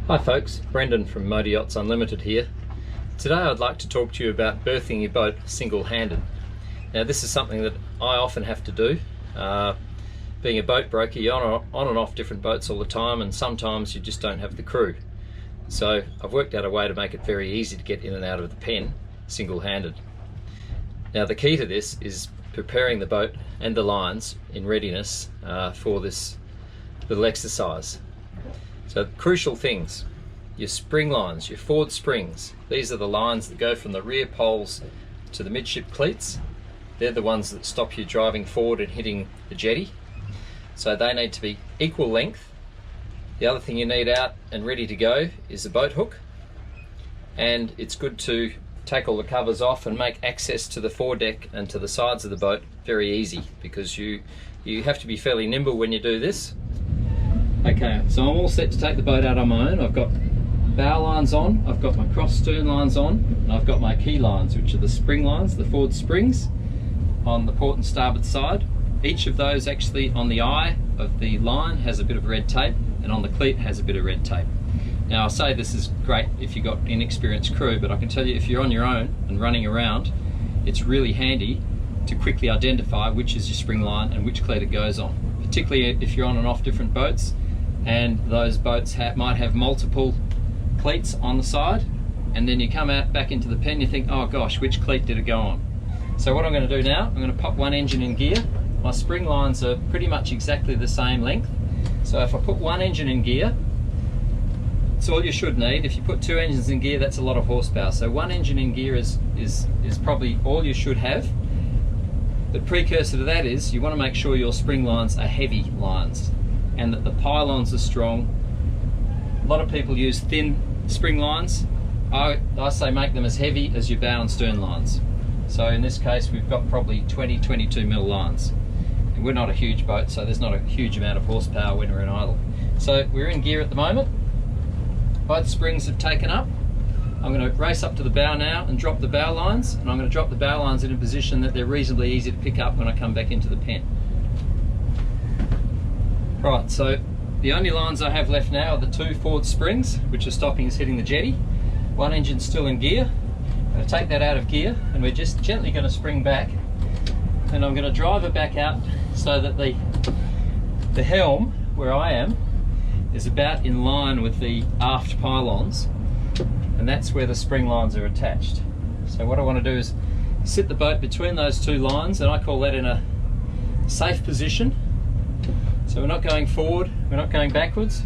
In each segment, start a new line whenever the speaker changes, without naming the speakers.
Hi folks, Brendon from Motoryachts Unlimited here. Today I'd like to talk to you about berthing your boat single-handed. Now this is something that I often have to do. Being a boat broker, you're on and off different boats all the time, and sometimes you just don't have the crew. So I've worked out a way to make it very easy to get in and out of the pen single-handed. Now the key to this is preparing the boat and the lines in readiness for this little exercise. So crucial things: your spring lines, your forward springs. These are the lines that go from the rear poles to the midship cleats. They're the ones that stop you driving forward and hitting the jetty. So they need to be equal length. The other thing you need out and ready to go is a boat hook. And it's good to take all the covers off and make access to the foredeck and to the sides of the boat very easy, because you have to be fairly nimble when you do this. Okay, so I'm all set to take the boat out on my own. I've got bow lines on, I've got my cross stern lines on, and I've got my key lines, which are the spring lines, the forward springs on the port and starboard side. Each of those actually on the eye of the line has a bit of red tape, and on the cleat has a bit of red tape. Now I say this is great if you've got inexperienced crew, but I can tell you if you're on your own and running around, it's really handy to quickly identify which is your spring line and which cleat it goes on, particularly if you're on and off different boats. And those boats might have multiple cleats on the side, and then you come out back into the pen, you think, oh gosh, which cleat did it go on? So what I'm going to do now, I'm going to pop one engine in gear. My spring lines are pretty much exactly the same length, so if I put one engine in gear, it's all you should need. If you put two engines in gear, that's a lot of horsepower, so one engine in gear is probably all you should have. But precursor to that is you want to make sure your spring lines are heavy lines, and that the pylons are strong. A lot of people use thin spring lines. I say make them as heavy as your bow and stern lines. So in this case we've got probably 20-22 mil lines. And we're not a huge boat, so there's not a huge amount of horsepower when we're in idle. So we're in gear at the moment. Both springs have taken up. I'm going to race up to the bow now and drop the bow lines, and I'm going to drop the bow lines in a position that they're reasonably easy to pick up when I come back into the pen. Right, so the only lines I have left now are the two forward springs, which are stopping us hitting the jetty. One engine's still in gear. I'm going to take that out of gear, and we're just gently going to spring back, and I'm going to drive it back out so that the helm, where I am, is about in line with the aft pylons, and that's where the spring lines are attached. So what I want to do is sit the boat between those two lines, and I call that in a safe position. So we're not going forward, we're not going backwards,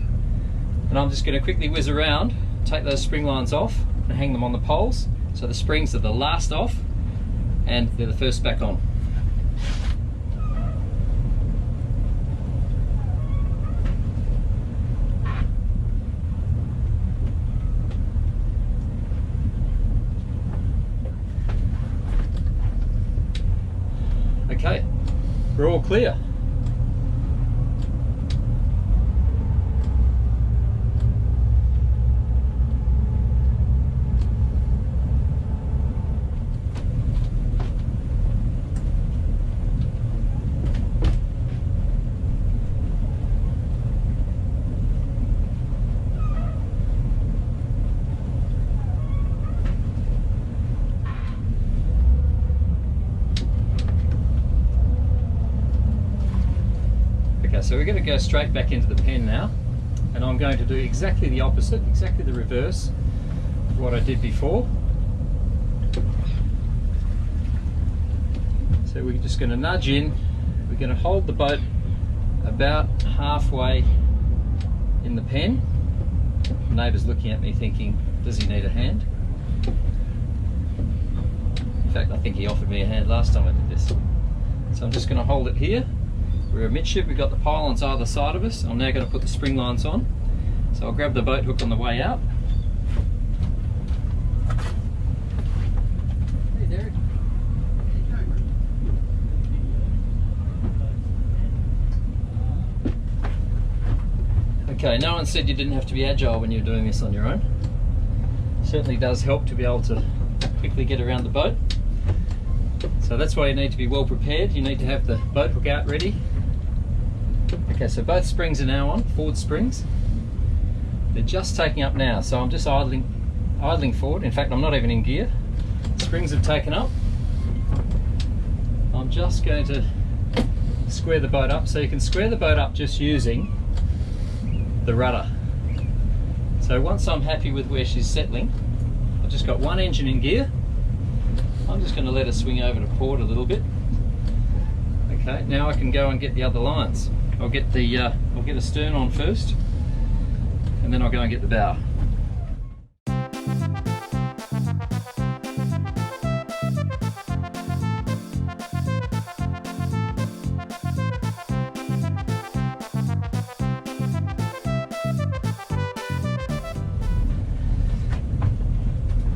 and I'm just going to quickly whiz around, take those spring lines off and hang them on the poles, so the springs are the last off and they're the first back on. Okay, we're all clear. So we're going to go straight back into the pen now, and I'm going to do exactly the opposite, exactly the reverse of what I did before. So we're just going to nudge in, we're going to hold the boat about halfway in the pen. The neighbour's looking at me thinking, does he need a hand? In fact, I think he offered me a hand last time I did this. So I'm just going to hold it here. We're amidship, we've got the pylons either side of us. I'm now going to put the spring lines on. So I'll grab the boat hook on the way out. Hey Derek. Okay, no one said you didn't have to be agile when you're doing this on your own. Certainly does help to be able to quickly get around the boat. So that's why you need to be well prepared. You need to have the boat hook out ready. Okay, so both springs are now on, forward springs. They're just taking up now, so I'm just idling forward. In fact, I'm not even in gear. Springs have taken up. I'm just going to square the boat up. So you can square the boat up just using the rudder. So once I'm happy with where she's settling, I've just got one engine in gear. I'm just going to let her swing over to port a little bit. Okay, now I can go and get the other lines. I'll get a stern on first, and then I'll go and get the bow.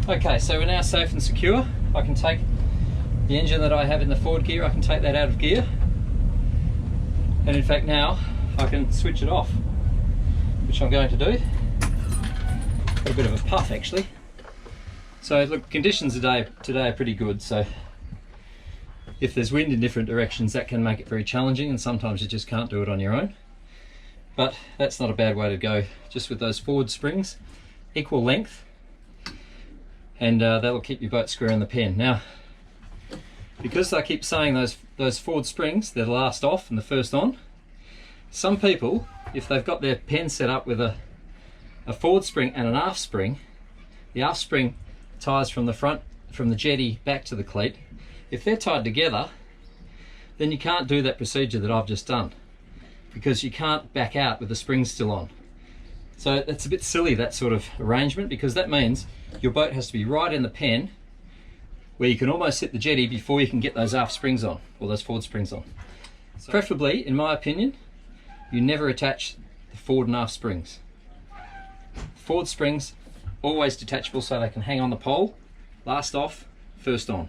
Okay, so we're now safe and secure. I can take the engine that I have in the forward gear, I can take that out of gear. And in fact now I can switch it off, which I'm going to do. Got a bit of a puff actually. So look, conditions today are pretty good, so if there's wind in different directions that can make it very challenging, and sometimes you just can't do it on your own. But that's not a bad way to go, just with those forward springs, equal length, and that'll keep your boat square in the pen. Now, because I keep saying those forward springs, they're the last off and the first on, some people, if they've got their pen set up with a forward spring and an aft spring, the aft spring ties from the front, from the jetty back to the cleat. If they're tied together, then you can't do that procedure that I've just done, because you can't back out with the springs still on. So that's a bit silly, that sort of arrangement, because that means your boat has to be right in the pen where you can almost hit the jetty before you can get those aft springs on, or those forward springs on. So preferably, in my opinion, you never attach the forward and aft springs. Forward springs, always detachable so they can hang on the pole, last off, first on.